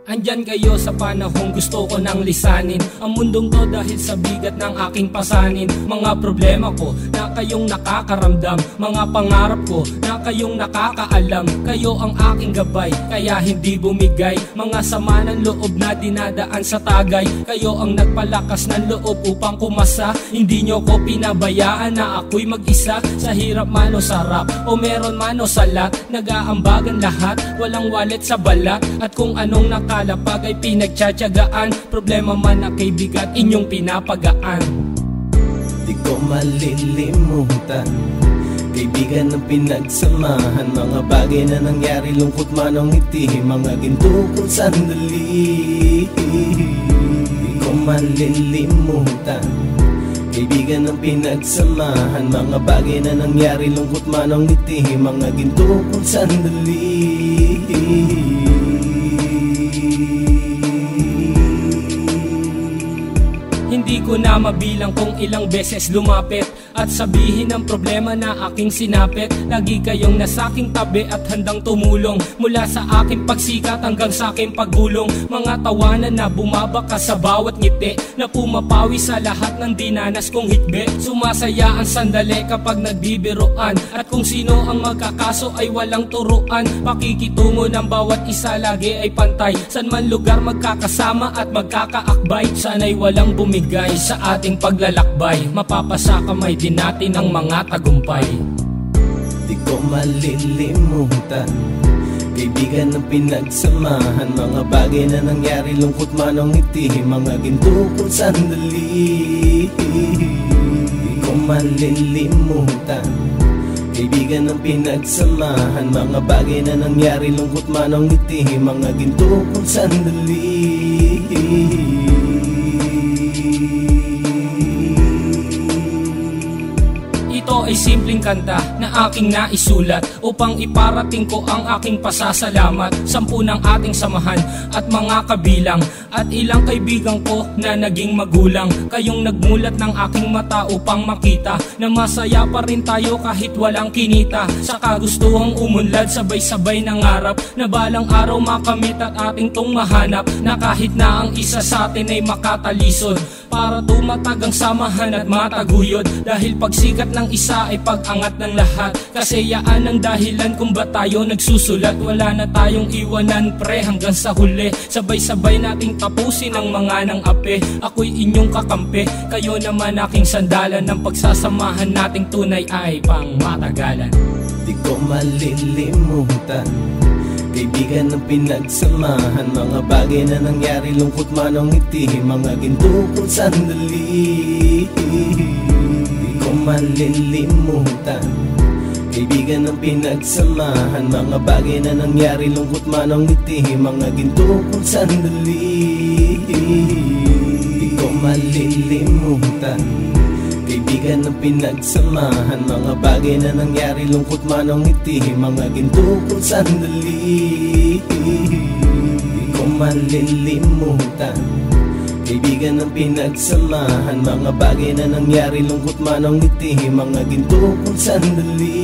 Andyan kayo sa panahong gusto ko nang lisanin ang mundong to dahil sa bigat ng aking pasanin. Mga problema ko na kayong nakakaramdam, mga pangarap ko na kayong nakakaalam. Kayo ang aking gabay, kaya hindi bumigay. Mga sama ng loob na dinadaan sa tagay. Kayo ang nagpalakas ng loob upang kumasa. Hindi nyo ko pinabayaan na ako'y mag-isa. Sa hirap man o sarap, o meron man o salat, nag-aambagan lahat, walang wallet sa balat. At kung anong nakalapag ay pinagtsatsagaan, problema man na kay bigat inyong pinapagaan. Di ko malilimutan, kaibigan ng pinagsamahan, mga bagay na nangyari, lungkot man o ngiti, mga ginto kong sandali. Di ko malilimutan, kaibigan ng pinagsamahan, mga bagay na nangyari, lungkot man o ngiti, mga ginto kong sandali. Hindi ko na mabilang kung ilang beses lumapit at sabihin ang problema na aking sinapit. Lagi kayong nasa aking tabi at handang tumulong, mula sa aking pagsikat hanggang sa aking paggulong. Mga tawanan na bumabaka sa bawat ngiti, na pumapawi sa lahat ng dinanas kong hitbe. Sumasaya ang sandali kapag nagbibiroan, at kung sino ang magkakaso ay walang turuan. Pakikitungo ng bawat isa lagi ay pantay, san man lugar magkakasama at magkakaakbay. Sana'y walang bumigay sa ating paglalakbay, mapapasa kamay din natin ang mga tagumpay. Di ko malilimutan, kaibigan ng pinagsamahan, mga bagay na nangyari, lungkot man o ngiti, mga ginto kong sandali. Di ko malilimutan, kaibigan ng pinagsamahan, mga bagay na nangyari, lungkot man o ngiti, mga ginto kong sandali. Ito ay simpleng kanta na aking naisulat upang iparating ko ang aking pasasalamat. 10 ng ating samahan at mga kabilang, at ilang kaibigan ko na naging magulang. Kayong nagmulat ng aking mata upang makita na masaya pa rin tayo kahit walang kinita. Sa kagustuhang umunlad, sabay-sabay nangarap na balang araw makamit at ating tong mahanap, na kahit na ang isa sa atin ay makatalisod, para tumatag ang samahan at mataguyod. Dahil pagsikat ng isa ay pag-angat ng lahat, kasayaan ang dahilan kung ba't tayo nagsusulat. Wala na tayong iwanan pre hanggang sa huli, sabay-sabay nating tapusin ang mga nang ape. Ako'y inyong kakampi, kayo naman aking sandalan, ng pagsasamahan nating tunay ay pang matagalan. Di ko malilimutan, kaibigan ng pinagsamahan, mga bagay na nangyari, lungkot man o ngiti, mga ginto kong sandali. Di ko malilimutan, kaibigan ng pinagsamahan, mga bagay na nangyari, lungkot man o ngiti, mga ginto kong sandali. Di ko malilimutan, kaibigan ng pinagsamahan, mga bagay na nangyari, lungkot man o ngiti, mga ginto kong sandali. Di ko malilimutan, kaibigan ng pinagsamahan, mga bagay na nangyari, lungkot man o ngiti, mga ginto kong sandali.